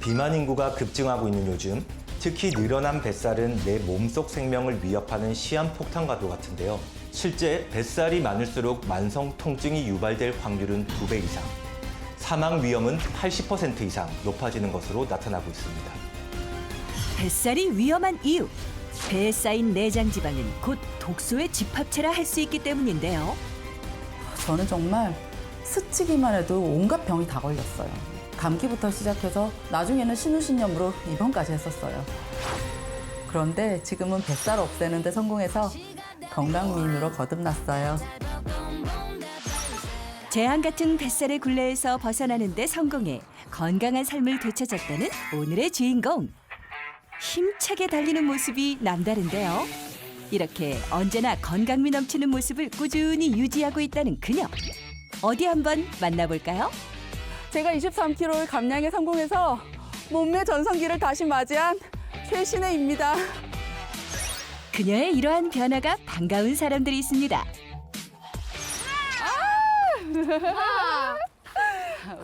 비만 인구가 급증하고 있는 요즘, 특히 늘어난 뱃살은 내 몸속 생명을 위협하는 시한폭탄과도 같은데요. 실제 뱃살이 많을수록 만성 통증이 유발될 확률은 2배 이상, 사망 위험은 80% 이상 높아지는 것으로 나타나고 있습니다. 뱃살이 위험한 이유. 배에 쌓인 내장 지방은 곧 독소의 집합체라 할 수 있기 때문인데요. 저는 정말 스치기만 해도 온갖 병이 다 걸렸어요. 감기부터 시작해서 나중에는 신우신염으로 입원까지 했었어요. 그런데 지금은 뱃살 없애는 데 성공해서 건강미인으로 거듭났어요. 재앙 같은 뱃살의 굴레에서 벗어나는 데 성공해 건강한 삶을 되찾았다는 오늘의 주인공. 힘차게 달리는 모습이 남다른데요. 이렇게 언제나 건강미 넘치는 모습을 꾸준히 유지하고 있다는 그녀. 어디 한번 만나볼까요? 제가 23kg 감량에 성공해서 몸매 전성기를 다시 맞이한 최신혜입니다. 그녀의 이러한 변화가 반가운 사람들이 있습니다.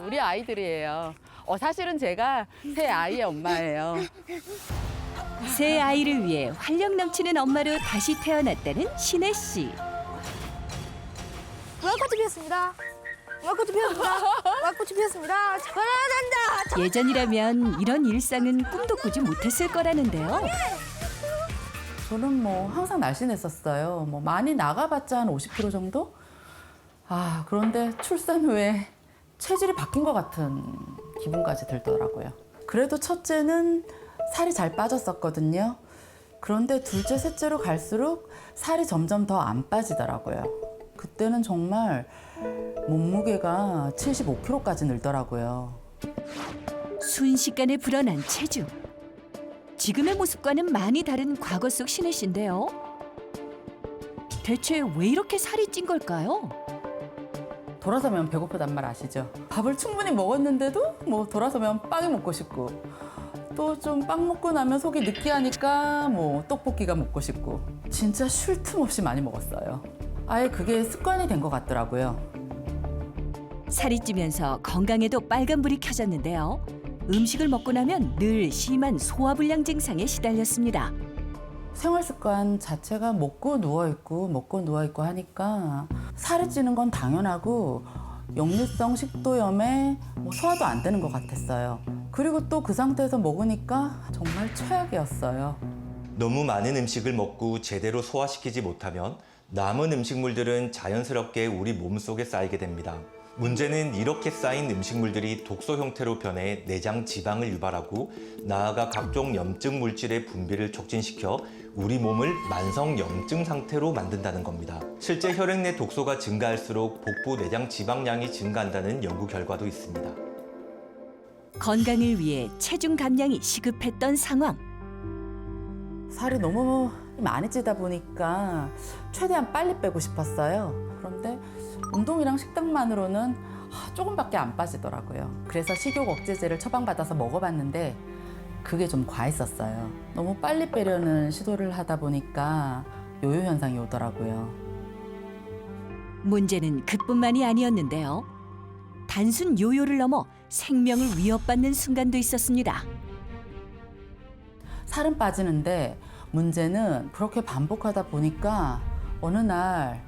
우리 아이들이에요. 사실은 제가 새 아이의 엄마예요. 새 아이를 위해 활력 넘치는 엄마로 다시 태어났다는 신혜 씨. 무화꽃이 피었습니다. 무화꽃이 피었습니다. 무화꽃이 피었습니다. 전화한다. 예전이라면 이런 일상은 꿈도 꾸지 못했을 거라는데요. 저는 뭐 항상 날씬했었어요. 뭐 많이 나가봤자 한 50kg 정도? 그런데 출산 후에 체질이 바뀐 것 같은 기분까지 들더라고요. 그래도 첫째는 살이 잘 빠졌었거든요. 그런데 둘째, 셋째로 갈수록 살이 점점 더 안 빠지더라고요. 그때는 정말 몸무게가 75kg까지 늘더라고요. 순식간에 불어난 체중. 지금의 모습과는 많이 다른 과거 속 신혜 씨인데요. 대체 왜 이렇게 살이 찐 걸까요? 돌아서면 배고프단 말 아시죠? 밥을 충분히 먹었는데도 뭐 돌아서면 빵이 먹고 싶고 또 좀 빵 먹고 나면 속이 느끼하니까 뭐 떡볶이가 먹고 싶고 진짜 쉴 틈 없이 많이 먹었어요. 아예 그게 습관이 된 것 같더라고요. 살이 찌면서 건강에도 빨간불이 켜졌는데요. 음식을 먹고 나면 늘 심한 소화불량 증상에 시달렸습니다. 생활 습관 자체가 먹고 누워있고 하니까 살이 찌는 건 당연하고 역류성 식도염에 뭐 소화도 안 되는 것 같았어요. 그리고 또 그 상태에서 먹으니까 정말 최악이었어요. 너무 많은 음식을 먹고 제대로 소화시키지 못하면 남은 음식물들은 자연스럽게 우리 몸속에 쌓이게 됩니다. 문제는 이렇게 쌓인 음식물들이 독소 형태로 변해 내장 지방을 유발하고 나아가 각종 염증 물질의 분비를 촉진시켜 우리 몸을 만성 염증 상태로 만든다는 겁니다. 실제 혈액 내 독소가 증가할수록 복부 내장 지방량이 증가한다는 연구 결과도 있습니다. 건강을 위해 체중 감량이 시급했던 상황. 살이 너무 많이 찌다 보니까 최대한 빨리 빼고 싶었어요. 그런데 운동이랑 식단만으로는 조금밖에 안 빠지더라고요. 그래서 식욕 억제제를 처방받아서 먹어봤는데 그게 좀 과했었어요. 너무 빨리 빼려는 시도를 하다 보니까 요요 현상이 오더라고요. 문제는 그뿐만이 아니었는데요. 단순 요요를 넘어 생명을 위협받는 순간도 있었습니다. 살은 빠지는데 문제는 그렇게 반복하다 보니까 어느 날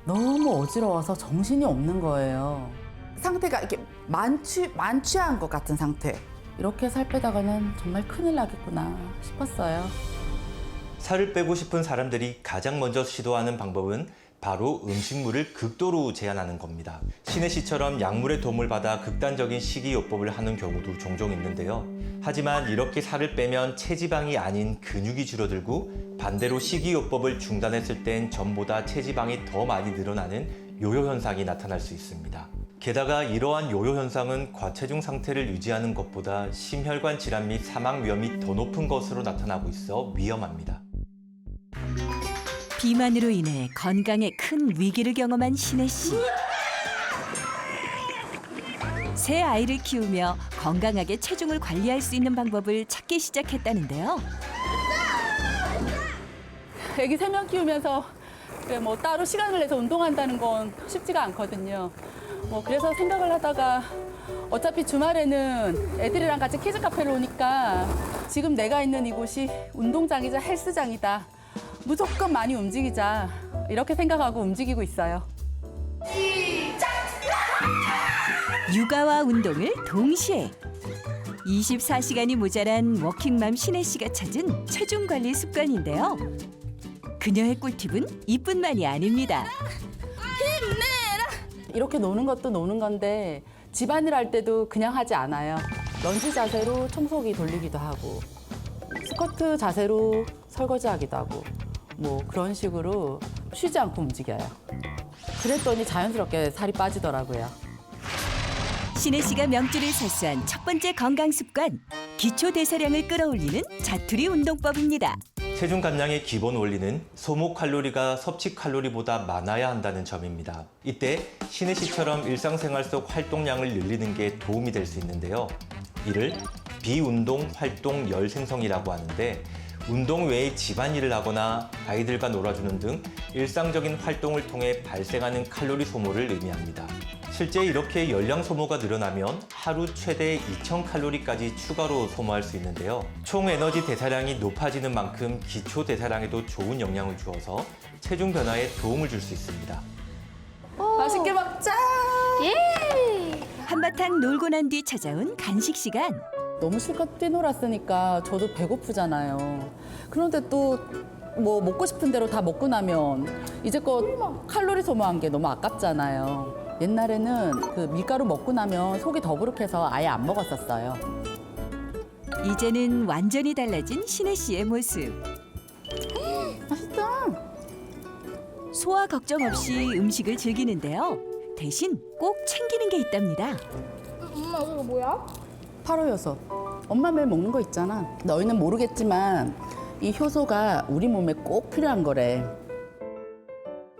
너무 어지러워서 정신이 없는 거예요. 상태가 이렇게 만취한 것 같은 상태. 이렇게 살 빼다가는 정말 큰일 나겠구나 싶었어요. 살을 빼고 싶은 사람들이 가장 먼저 시도하는 방법은 바로 음식물을 극도로 제한하는 겁니다. 신혜 씨처럼 약물의 도움을 받아 극단적인 식이요법을 하는 경우도 종종 있는데요. 하지만 이렇게 살을 빼면 체지방이 아닌 근육이 줄어들고 반대로 식이요법을 중단했을 땐 전보다 체지방이 더 많이 늘어나는 요요 현상이 나타날 수 있습니다. 게다가 이러한 요요 현상은 과체중 상태를 유지하는 것보다 심혈관 질환 및 사망 위험이 더 높은 것으로 나타나고 있어 위험합니다. 비만으로 인해 건강에 큰 위기를 경험한 신혜 씨. 새 아이를 키우며 건강하게 체중을 관리할 수 있는 방법을 찾기 시작했다는데요. 애기 3명 키우면서 뭐 따로 시간을 내서 운동한다는 건 쉽지가 않거든요. 그래서 생각을 하다가 어차피 주말에는 애들이랑 같이 키즈 카페를 오니까 지금 내가 있는 이곳이 운동장이자 헬스장이다. 무조건 많이 움직이자. 이렇게 생각하고 움직이고 있어요. 육아와 운동을 동시에 24시간이 모자란 워킹맘 신혜 씨가 찾은 체중 관리 습관인데요. 그녀의 꿀팁은 이뿐만이 아닙니다. 이렇게 노는 것도 노는 건데 집안일 할 때도 그냥 하지 않아요. 런지 자세로 청소기 돌리기도 하고 스쿼트 자세로 설거지하기도 하고 그런 식으로 쉬지 않고 움직여요. 그랬더니 자연스럽게 살이 빠지더라고요. 신혜 씨가 명줄을 설수한 첫 번째 건강 습관, 기초 대사량을 끌어올리는 자투리 운동법입니다. 체중 감량의 기본 원리는 소모 칼로리가 섭취 칼로리보다 많아야 한다는 점입니다. 이때 신혜 씨처럼 일상생활 속 활동량을 늘리는 게 도움이 될 수 있는데요. 이를 비운동 활동 열 생성이라고 하는데 운동 외에 집안일을 하거나 아이들과 놀아주는 등 일상적인 활동을 통해 발생하는 칼로리 소모를 의미합니다. 실제 이렇게 열량 소모가 늘어나면 하루 최대 2000칼로리까지 추가로 소모할 수 있는데요. 총 에너지 대사량이 높아지는 만큼 기초 대사량에도 좋은 영향을 주어서 체중 변화에 도움을 줄 수 있습니다. 맛있게 먹자. 예! 한바탕 놀고 난 뒤 찾아온 간식 시간. 너무 실컷 뛰놀았으니까 저도 배고프잖아요. 그런데 또 먹고 싶은 대로 다 먹고 나면 이제껏 칼로리 소모한 게 너무 아깝잖아요. 옛날에는 그 밀가루 먹고 나면 속이 더부룩해서 아예 안 먹었었어요. 이제는 완전히 달라진 신혜 씨의 모습. 맛있다. 소화 걱정 없이 음식을 즐기는데요. 대신 꼭 챙기는 게 있답니다. 엄마 이거 뭐야? 파로 효소. 엄마 매일 먹는 거 있잖아. 너희는 모르겠지만 이 효소가 우리 몸에 꼭 필요한 거래.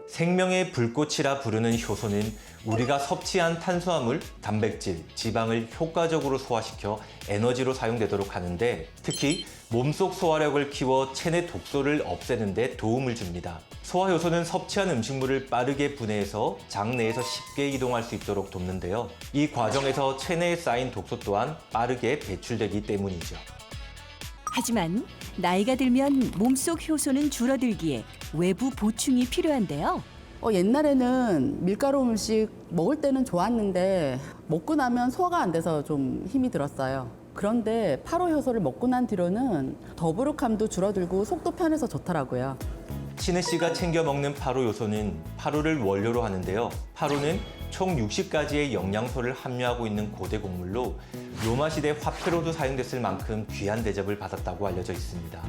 생명의 불꽃이라 부르는 효소는 우리가 섭취한 탄수화물, 단백질, 지방을 효과적으로 소화시켜 에너지로 사용되도록 하는데 특히 몸속 소화력을 키워 체내 독소를 없애는 데 도움을 줍니다. 소화효소는 섭취한 음식물을 빠르게 분해해서 장 내에서 쉽게 이동할 수 있도록 돕는데요. 이 과정에서 체내에 쌓인 독소 또한 빠르게 배출되기 때문이죠. 하지만 나이가 들면 몸속 효소는 줄어들기에 외부 보충이 필요한데요. 옛날에는 밀가루 음식 먹을 때는 좋았는데 먹고 나면 소화가 안 돼서 좀 힘이 들었어요. 그런데 파로 효소를 먹고 난 뒤로는 더부룩함도 줄어들고 속도 편해서 좋더라고요. 신혜 씨가 챙겨 먹는 파로 요소는 파로를 원료로 하는데요. 파로는 총 60가지의 영양소를 함유하고 있는 고대 곡물로 로마 시대 화폐로도 사용됐을 만큼 귀한 대접을 받았다고 알려져 있습니다.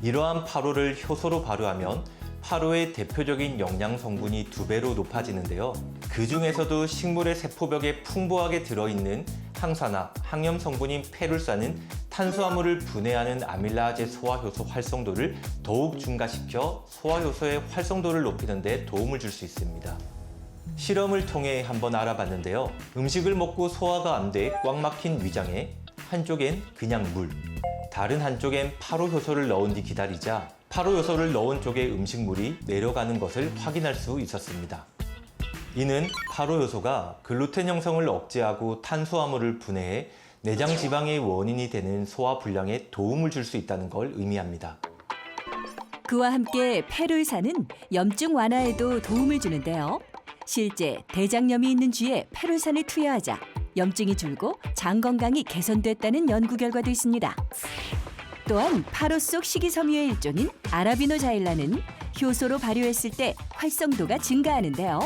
이러한 파로를 효소로 발효하면 파로의 대표적인 영양 성분이 2배로 높아지는데요. 그 중에서도 식물의 세포벽에 풍부하게 들어있는 항산화, 항염 성분인 페룰산은 탄수화물을 분해하는 아밀라제 소화효소 활성도를 더욱 증가시켜 소화효소의 활성도를 높이는 데 도움을 줄 수 있습니다. 실험을 통해 한번 알아봤는데요. 음식을 먹고 소화가 안 돼 꽉 막힌 위장에 한쪽엔 그냥 물, 다른 한쪽엔 파로효소를 넣은 뒤 기다리자 파로효소를 넣은 쪽의 음식물이 내려가는 것을 확인할 수 있었습니다. 이는 파로효소가 글루텐 형성을 억제하고 탄수화물을 분해해 내장 지방의 원인이 되는 소화 불량에 도움을 줄 수 있다는 걸 의미합니다. 그와 함께 페룰산은 염증 완화에도 도움을 주는데요. 실제 대장염이 있는 쥐에 페룰산을 투여하자 염증이 줄고 장 건강이 개선됐다는 연구 결과도 있습니다. 또한 파로 속 식이섬유의 일종인 아라비노자일라는 효소로 발효했을 때 활성도가 증가하는데요.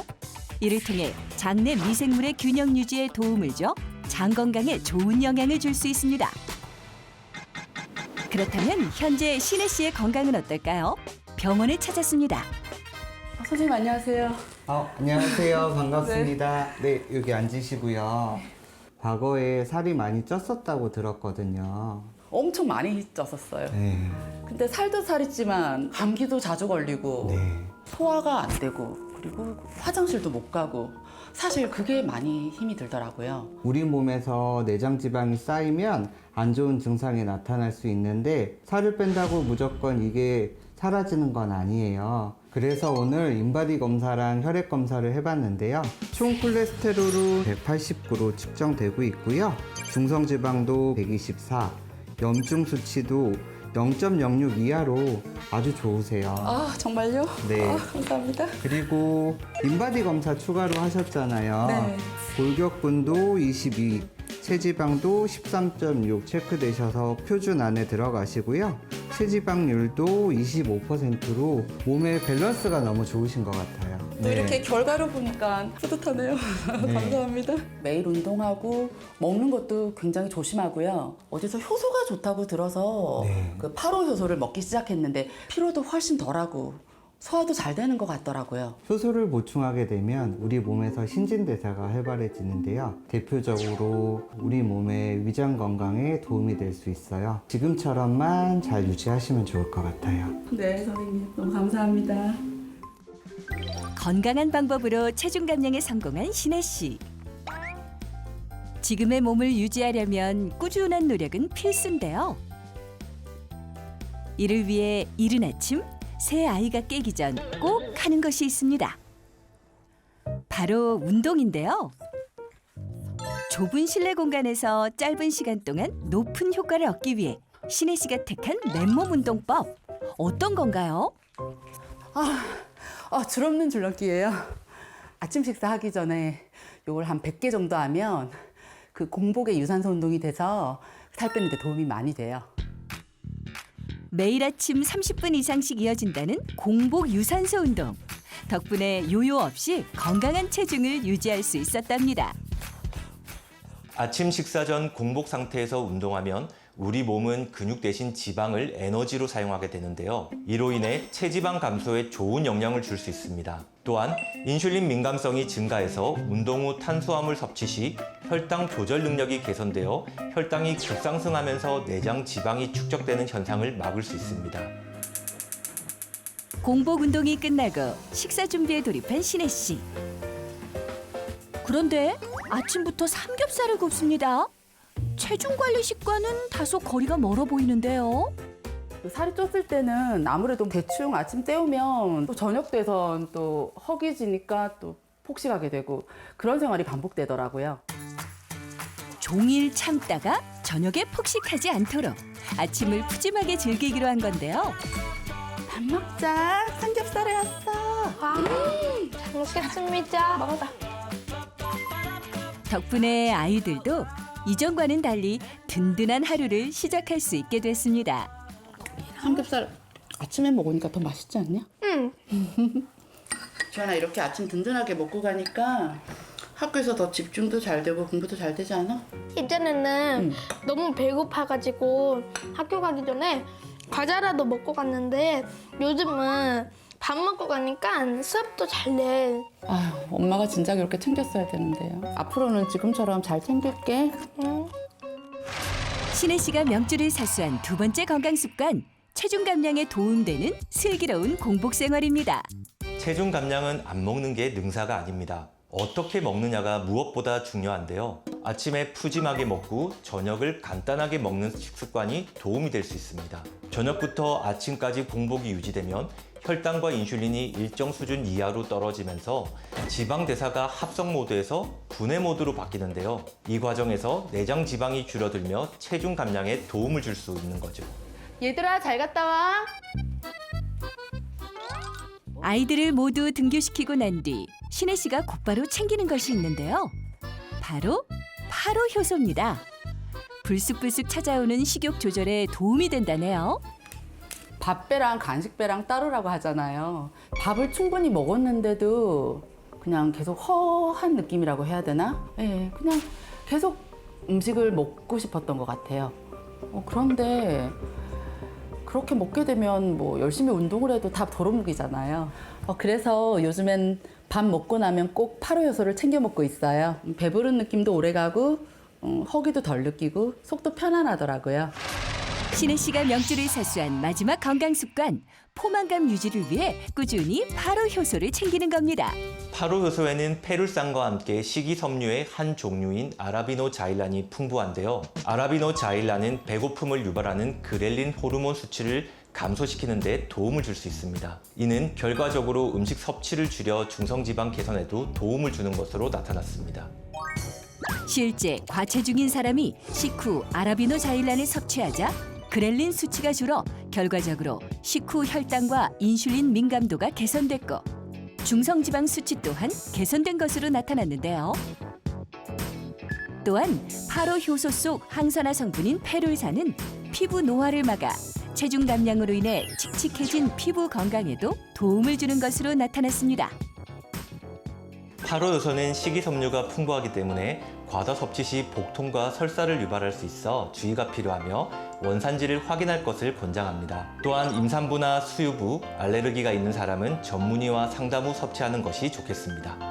이를 통해 장내 미생물의 균형 유지에 도움을 줘 장 건강에 좋은 영향을 줄 수 있습니다. 그렇다면 현재 신혜 씨의 건강은 어떨까요? 병원을 찾았습니다. 선생님 안녕하세요. 안녕하세요. 반갑습니다. 네, 여기 앉으시고요. 과거에 살이 많이 쪘었다고 들었거든요. 엄청 많이 쪘었어요. 네. 근데 살도 살있지만 감기도 자주 걸리고 네. 소화가 안 되고 그리고 화장실도 못 가고 사실 그게 많이 힘이 들더라고요. 우리 몸에서 내장 지방이 쌓이면 안 좋은 증상이 나타날 수 있는데 살을 뺀다고 무조건 이게 사라지는 건 아니에요. 그래서 오늘 인바디 검사랑 혈액 검사를 해봤는데요. 총 콜레스테롤은 189로 측정되고 있고요. 중성지방도 124, 염증 수치도 0.06 이하로 아주 좋으세요. 아, 정말요? 네. 감사합니다. 그리고 인바디 검사 추가로 하셨잖아요. 네. 골격근도 22, 체지방도 13.6 체크되셔서 표준 안에 들어가시고요. 체지방률도 25%로 몸의 밸런스가 너무 좋으신 것 같아요. 또 이렇게 결과를 보니까 뿌듯하네요. 네. 감사합니다. 매일 운동하고 먹는 것도 굉장히 조심하고요. 어디서 효소가 좋다고 들어서 네. 그 8호 효소를 먹기 시작했는데 피로도 훨씬 덜하고 소화도 잘 되는 것 같더라고요. 효소를 보충하게 되면 우리 몸에서 신진대사가 활발해지는데요. 대표적으로 우리 몸의 위장 건강에 도움이 될 수 있어요. 지금처럼만 잘 유지하시면 좋을 것 같아요. 네, 선생님. 너무 감사합니다. 건강한 방법으로 체중 감량에 성공한 신혜 씨. 지금의 몸을 유지하려면 꾸준한 노력은 필수인데요. 이를 위해 이른 아침 새 아이가 깨기 전 꼭 하는 것이 있습니다. 바로 운동인데요. 좁은 실내 공간에서 짧은 시간 동안 높은 효과를 얻기 위해 신혜 씨가 택한 맨몸 운동법. 어떤 건가요? 줄 없는 줄넘기예요. 아침 식사하기 전에 요걸 한 100개 정도 하면 그 공복의 유산소 운동이 돼서 살 빼는 데 도움이 많이 돼요. 매일 아침 30분 이상씩 이어진다는 공복 유산소 운동. 덕분에 요요 없이 건강한 체중을 유지할 수 있었답니다. 아침 식사 전 공복 상태에서 운동하면 우리 몸은 근육 대신 지방을 에너지로 사용하게 되는데요. 이로 인해 체지방 감소에 좋은 영향을 줄 수 있습니다. 또한 인슐린 민감성이 증가해서 운동 후 탄수화물 섭취 시 혈당 조절 능력이 개선되어 혈당이 급상승하면서 내장 지방이 축적되는 현상을 막을 수 있습니다. 공복 운동이 끝나고 식사 준비에 돌입한 신혜 씨. 그런데 아침부터 삼겹살을 굽습니다. 체중 관리 식과는 다소 거리가 멀어 보이는데요. 살이 쪘을 때는 아무래도 대충 아침 때우면 또 저녁 돼선 또 허기지니까 또 폭식하게 되고 그런 생활이 반복되더라고요. 종일 참다가 저녁에 폭식하지 않도록 아침을 푸짐하게 즐기기로 한 건데요. 밥 먹자. 삼겹살에 왔어. 잘 먹겠습니다. 먹어봐. 덕분에 아이들도 이전과는 달리 든든한 하루를 시작할 수 있게 됐습니다. 삼겹살 아침에 먹으니까 더 맛있지 않냐? 응. 지연아, 이렇게 아침 든든하게 먹고 가니까 학교에서 더 집중도 잘 되고 공부도 잘 되지 않아? 이전에는 너무 배고파가지고 학교 가기 전에 과자라도 먹고 갔는데 요즘은 밥 먹고 가니까 수업도 잘 돼. 아유, 엄마가 진작 이렇게 챙겼어야 되는데요. 앞으로는 지금처럼 잘 챙길게. 응. 신혜 씨가 명주를 사수한 두 번째 건강 습관, 체중 감량에 도움되는 슬기로운 공복 생활입니다. 체중 감량은 안 먹는 게 능사가 아닙니다. 어떻게 먹느냐가 무엇보다 중요한데요. 아침에 푸짐하게 먹고 저녁을 간단하게 먹는 식습관이 도움이 될 수 있습니다. 저녁부터 아침까지 공복이 유지되면 혈당과 인슐린이 일정 수준 이하로 떨어지면서 지방 대사가 합성 모드에서 분해 모드로 바뀌는데요. 이 과정에서 내장 지방이 줄어들며 체중 감량에 도움을 줄 수 있는 거죠. 얘들아 잘 갔다 와. 아이들을 모두 등교시키고 난 뒤 신혜 씨가 곧바로 챙기는 것이 있는데요. 바로 파로 효소입니다. 불쑥불쑥 찾아오는 식욕 조절에 도움이 된다네요. 밥배랑 간식배랑 따로라고 하잖아요. 밥을 충분히 먹었는데도 그냥 계속 허한 느낌이라고 해야 되나? 예, 그냥 계속 음식을 먹고 싶었던 것 같아요. 그런데 그렇게 먹게 되면 뭐 열심히 운동을 해도 다 도루묵이잖아요. 그래서 요즘엔 밥 먹고 나면 꼭 파로 효소를 챙겨 먹고 있어요. 배부른 느낌도 오래 가고 허기도 덜 느끼고 속도 편안하더라고요. 신혜 씨가 명주를 사수한 마지막 건강 습관, 포만감 유지를 위해 꾸준히 파로 효소를 챙기는 겁니다. 파로 효소에는 페룰산과 함께 식이섬유의 한 종류인 아라비노자일란이 풍부한데요. 아라비노자일란은 배고픔을 유발하는 그렐린 호르몬 수치를 감소시키는 데 도움을 줄 수 있습니다. 이는 결과적으로 음식 섭취를 줄여 중성지방 개선에도 도움을 주는 것으로 나타났습니다. 실제 과체중인 사람이 식후 아라비노 자일란을 섭취하자 그렐린 수치가 줄어 결과적으로 식후 혈당과 인슐린 민감도가 개선됐고 중성지방 수치 또한 개선된 것으로 나타났는데요. 또한 파로 효소 속 항산화 성분인 페룰산은 피부 노화를 막아 체중 감량으로 인해 칙칙해진 피부 건강에도 도움을 주는 것으로 나타났습니다. 파로 요소는 식이섬유가 풍부하기 때문에 과다 섭취 시 복통과 설사를 유발할 수 있어 주의가 필요하며 원산지를 확인할 것을 권장합니다. 또한 임산부나 수유부, 알레르기가 있는 사람은 전문의와 상담 후 섭취하는 것이 좋겠습니다.